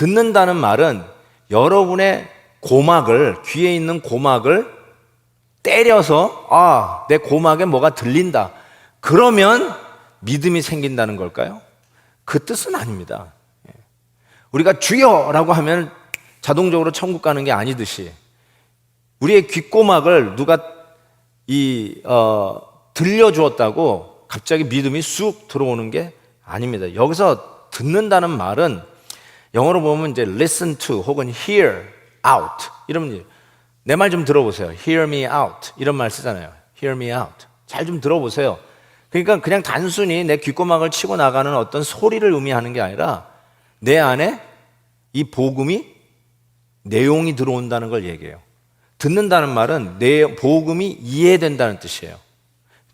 듣는다는 말은 여러분의 고막을, 귀에 있는 고막을 때려서 내 고막에 뭐가 들린다, 그러면 믿음이 생긴다는 걸까요? 그 뜻은 아닙니다. 우리가 주여라고 하면 자동적으로 천국 가는 게 아니듯이 우리의 귓고막을 누가 들려주었다고 갑자기 믿음이 쑥 들어오는 게 아닙니다. 여기서 듣는다는 말은 영어로 보면 이제 listen to 혹은 hear out, 이러면 내 말 좀 들어보세요. hear me out, 이런 말 쓰잖아요. hear me out. 잘 좀 들어보세요. 그러니까 그냥 단순히 내 귓고막을 치고 나가는 어떤 소리를 의미하는 게 아니라 내 안에 이 복음이, 내용이 들어온다는 걸 얘기해요. 듣는다는 말은 내 복음이 이해된다는 뜻이에요.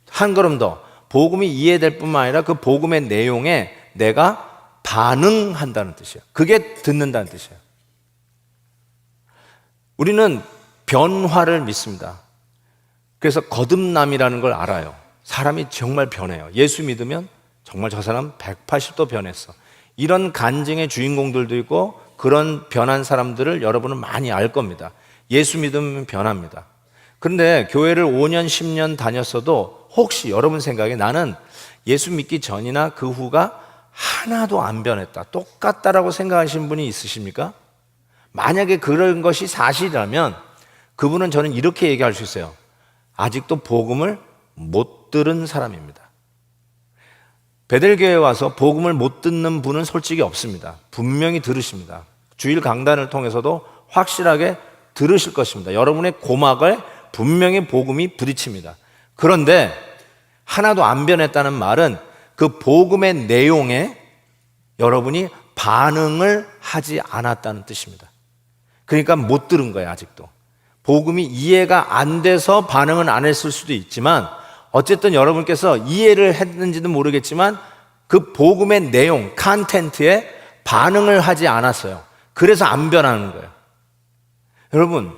한 걸음 더, 복음이 이해될 뿐만 아니라 그 복음의 내용에 내가 반응한다는 뜻이에요. 그게 듣는다는 뜻이에요. 우리는 변화를 믿습니다. 그래서 거듭남이라는 걸 알아요. 사람이 정말 변해요. 예수 믿으면 정말 저 사람 180도 변했어. 이런 간증의 주인공들도 있고 그런 변한 사람들을 여러분은 많이 알 겁니다. 예수 믿으면 변합니다. 그런데 교회를 5년, 10년 다녔어도 혹시 여러분 생각에 나는 예수 믿기 전이나 그 후가 하나도 안 변했다, 똑같다라고 생각하시는 분이 있으십니까? 만약에 그런 것이 사실이라면 그분은 저는 이렇게 얘기할 수 있어요. 아직도 복음을 못 들은 사람입니다. 베델교회에 와서 복음을 못 듣는 분은 솔직히 없습니다. 분명히 들으십니다. 주일 강단을 통해서도 확실하게 들으실 것입니다. 여러분의 고막을 분명히 복음이 부딪힙니다. 그런데 하나도 안 변했다는 말은 그 복음의 내용에 여러분이 반응을 하지 않았다는 뜻입니다. 그러니까 못 들은 거예요. 아직도 복음이 이해가 안 돼서 반응은 안 했을 수도 있지만 어쨌든 여러분께서 이해를 했는지는 모르겠지만 그 복음의 내용, 컨텐츠에 반응을 하지 않았어요. 그래서 안 변하는 거예요. 여러분,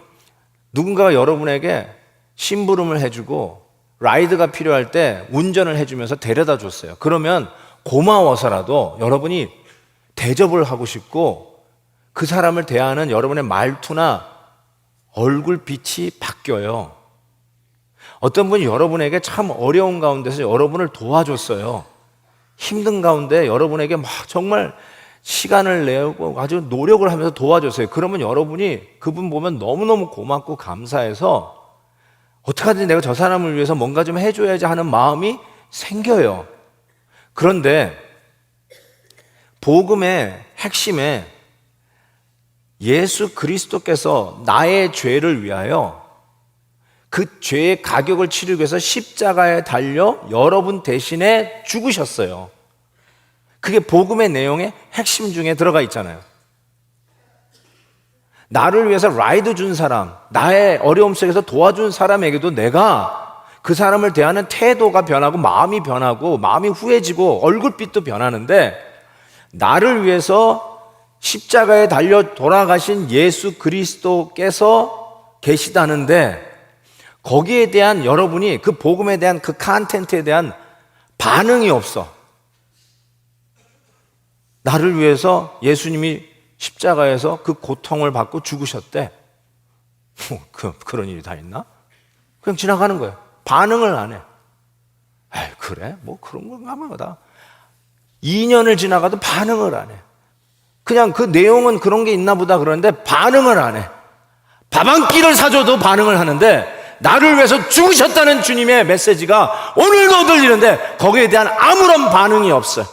누군가가 여러분에게 심부름을 해주고 라이드가 필요할 때 운전을 해주면서 데려다 줬어요. 그러면 고마워서라도 여러분이 대접을 하고 싶고 그 사람을 대하는 여러분의 말투나 얼굴빛이 바뀌어요. 어떤 분이 여러분에게 참 어려운 가운데서 여러분을 도와줬어요. 힘든 가운데 여러분에게 막 정말 시간을 내고 아주 노력을 하면서 도와줬어요. 그러면 여러분이 그분 보면 너무너무 고맙고 감사해서 어떡하든지 내가 저 사람을 위해서 뭔가 좀 해줘야지 하는 마음이 생겨요. 그런데 복음의 핵심에 예수 그리스도께서 나의 죄를 위하여 그 죄의 가격을 치르기 위해서 십자가에 달려 여러분 대신에 죽으셨어요. 그게 복음의 내용의 핵심 중에 들어가 있잖아요. 나를 위해서 라이드 준 사람, 나의 어려움 속에서 도와준 사람에게도 내가 그 사람을 대하는 태도가 변하고 마음이 변하고 마음이 후해지고 얼굴빛도 변하는데 나를 위해서 십자가에 달려 돌아가신 예수 그리스도께서 계시다는데 거기에 대한 여러분이 그 복음에 대한 그 컨텐츠에 대한 반응이 없어. 나를 위해서 예수님이 십자가에서 그 고통을 받고 죽으셨대. 그런 일이 다 있나? 그냥 지나가는 거예요. 반응을 안 해. 에이, 그래? 뭐 그런 건가 보다. 2년을 지나가도 반응을 안 해. 그냥 그 내용은 그런 게 있나 보다 그러는데 반응을 안 해. 밥 한 끼를 사줘도 반응을 하는데 나를 위해서 죽으셨다는 주님의 메시지가 오늘도 들리는데 거기에 대한 아무런 반응이 없어요.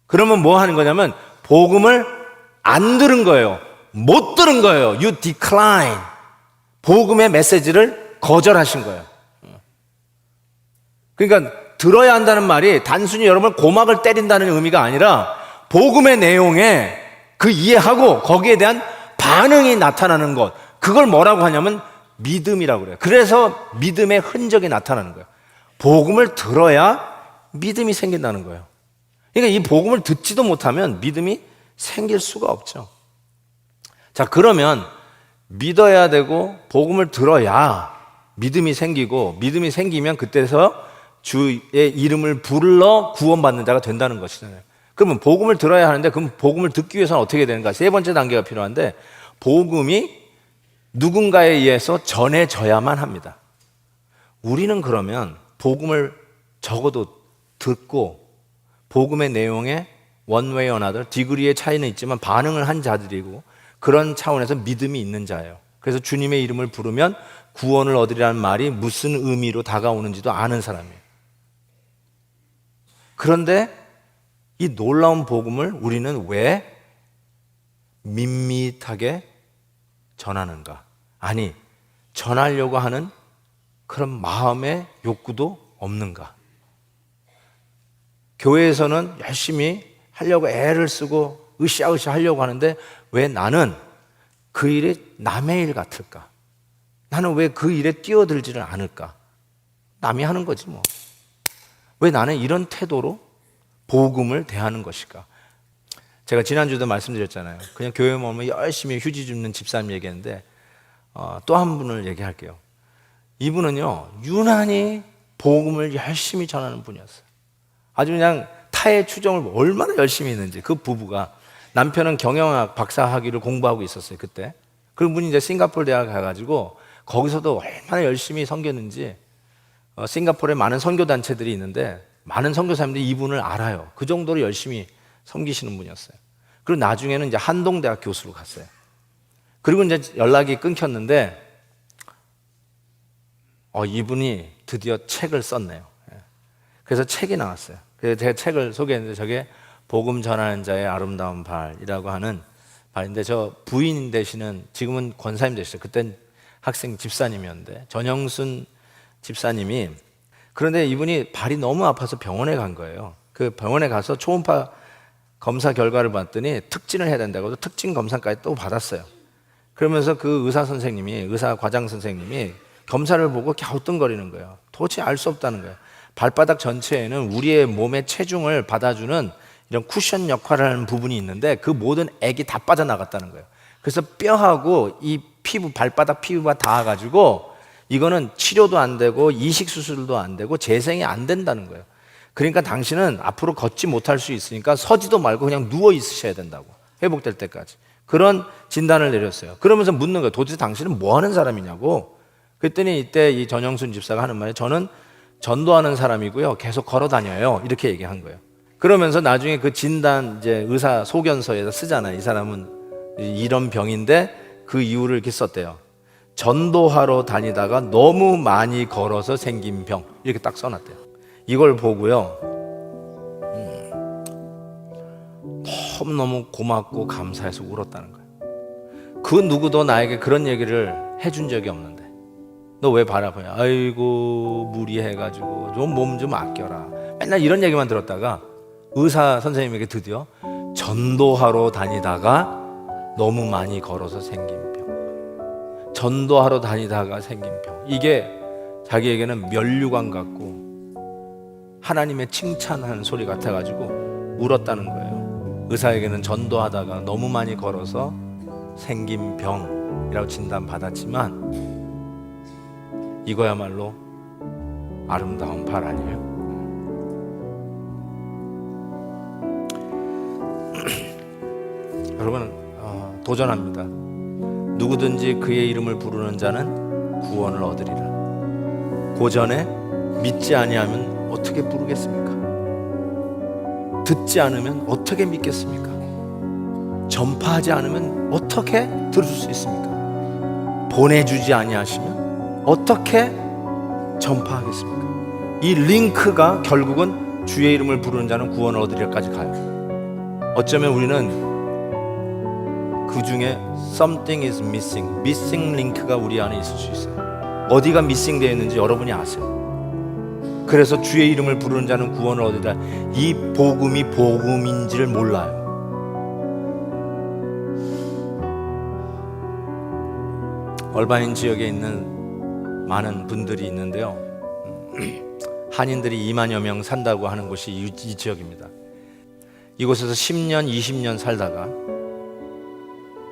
그러면 뭐 하는 거냐면 복음을 안 들은 거예요. 못 들은 거예요. You decline. 복음의 메시지를 거절하신 거예요. 그러니까 들어야 한다는 말이 단순히 여러분 고막을 때린다는 의미가 아니라 복음의 내용에 그 이해하고 거기에 대한 반응이 나타나는 것, 그걸 뭐라고 하냐면 믿음이라고 그래요. 그래서 믿음의 흔적이 나타나는 거예요. 복음을 들어야 믿음이 생긴다는 거예요. 그러니까 이 복음을 듣지도 못하면 믿음이 생길 수가 없죠. 자, 그러면 믿어야 되고 복음을 들어야 믿음이 생기고 믿음이 생기면 그때서 주의 이름을 불러 구원받는 자가 된다는 것이잖아요. 그러면 복음을 들어야 하는데, 그럼 복음을 듣기 위해서는 어떻게 되는가? 세 번째 단계가 필요한데, 복음이 누군가에 의해서 전해져야만 합니다. 우리는 그러면 복음을 적어도 듣고 복음의 내용에 one way or another, 디그리의 차이는 있지만 반응을 한 자들이고, 그런 차원에서 믿음이 있는 자예요. 그래서 주님의 이름을 부르면 구원을 얻으리라는 말이 무슨 의미로 다가오는지도 아는 사람이에요. 그런데 이 놀라운 복음을 우리는 왜 밋밋하게 전하는가? 아니, 전하려고 하는 그런 마음의 욕구도 없는가? 교회에서는 열심히 하려고 애를 쓰고 으쌰으쌰 하려고 하는데, 왜 나는 그 일이 남의 일 같을까? 나는 왜 그 일에 뛰어들지를 않을까? 남이 하는 거지 뭐. 왜 나는 이런 태도로 복음을 대하는 것일까? 제가 지난주에도 말씀드렸잖아요. 그냥 교회에 오면 열심히 휴지 줍는 집사님 얘기했는데, 또 한 분을 얘기할게요. 이분은요, 유난히 복음을 열심히 전하는 분이었어요. 아주 그냥 타의 추종을 얼마나 열심히 했는지. 그 부부가, 남편은 경영학 박사학위를 공부하고 있었어요, 그때. 그분이 이제 싱가포르 대학 가가지고 거기서도 얼마나 열심히 섬겼는지, 싱가포르에 많은 선교단체들이 있는데 많은 선교사님들이 이분을 알아요. 그 정도로 열심히 섬기시는 분이었어요. 그리고 나중에는 이제 한동대학 교수로 갔어요. 그리고 이제 연락이 끊겼는데, 이분이 드디어 책을 썼네요. 그래서 책이 나왔어요. 그래서 제가 책을 소개했는데, 저게 복음 전하는 자의 아름다운 발이라고 하는 발인데, 저 부인 되시는, 지금은 권사님 되시죠. 그땐 학생 집사님이었는데, 전영순 집사님이, 그런데 이분이 발이 너무 아파서 병원에 간 거예요. 그 병원에 가서 초음파 검사 결과를 봤더니 특진을 해야 된다고 특진 검사까지 또 받았어요. 그러면서 그 의사 과장 선생님이 검사를 보고 갸우뚱거리는 거예요. 도대체 알 수 없다는 거예요. 발바닥 전체에는 우리의 몸의 체중을 받아주는 이런 쿠션 역할을 하는 부분이 있는데, 그 모든 액이 다 빠져나갔다는 거예요. 그래서 뼈하고 이 피부, 발바닥 피부가 닿아가지고 이거는 치료도 안 되고 이식 수술도 안 되고 재생이 안 된다는 거예요. 그러니까 당신은 앞으로 걷지 못할 수 있으니까 서지도 말고 그냥 누워 있으셔야 된다고, 회복될 때까지. 그런 진단을 내렸어요. 그러면서 묻는 거예요. 도대체 당신은 뭐 하는 사람이냐고. 그랬더니 이때 이 전영순 집사가 하는 말이, 저는 전도하는 사람이고요, 계속 걸어 다녀요, 이렇게 얘기한 거예요. 그러면서 나중에 그 진단 이제 의사 소견서에다 쓰잖아요. 이 사람은 이런 병인데 그 이유를 이렇게 썼대요. 전도하러 다니다가 너무 많이 걸어서 생긴 병, 이렇게 딱 써놨대요. 이걸 보고요, 너무너무 고맙고 감사해서 울었다는 거예요. 그 누구도 나에게 그런 얘기를 해준 적이 없는데, 너 왜 발 아프냐? 아이고 무리해가지고 좀 몸 좀 아껴라. 맨날 이런 얘기만 들었다가 의사 선생님에게 드디어 전도하러 다니다가 너무 많이 걸어서 생긴 병, 전도하러 다니다가 생긴 병, 이게 자기에게는 면류관 같고 하나님의 칭찬하는 소리 같아가지고 울었다는 거예요. 의사에게는 전도하다가 너무 많이 걸어서 생긴 병이라고 진단받았지만, 이거야말로 아름다운 발 아니에요? 여러분, 도전합니다. 누구든지 그의 이름을 부르는 자는 구원을 얻으리라. 고전에 믿지 아니하면 어떻게 부르겠습니까? 듣지 않으면 어떻게 믿겠습니까? 전파하지 않으면 어떻게 들을 수 있습니까? 보내주지 아니하시면 어떻게 전파하겠습니까? 이 링크가 결국은 주의 이름을 부르는 자는 구원을 얻으리라까지 가요. 어쩌면 우리는 그 중에 something is missing 링크가 우리 안에 있을 수 있어요. 어디가 미싱 되어 있는지 여러분이 아세요. 그래서 주의 이름을 부르는 자는 구원을 얻으리라, 이 복음이 복음인지를 몰라요. 얼바인 지역에 있는 많은 분들이 있는데요, 한인들이 2만여 명 산다고 하는 곳이 이 지역입니다. 이곳에서 10년, 20년 살다가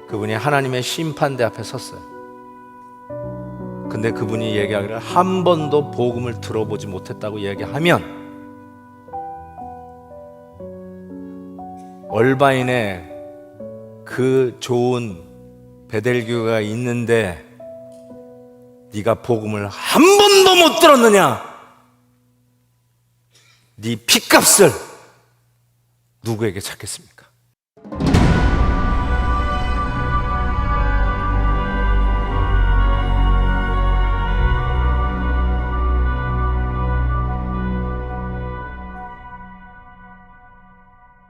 그분이 하나님의 심판대 앞에 섰어요. 근데 그분이 얘기하기를 한 번도 복음을 들어보지 못했다고 얘기하면 얼바인에 그 좋은 베델교회가 있는데 네가 복음을 한 번도 못 들었느냐? 네 피값을 누구에게 찾겠습니까?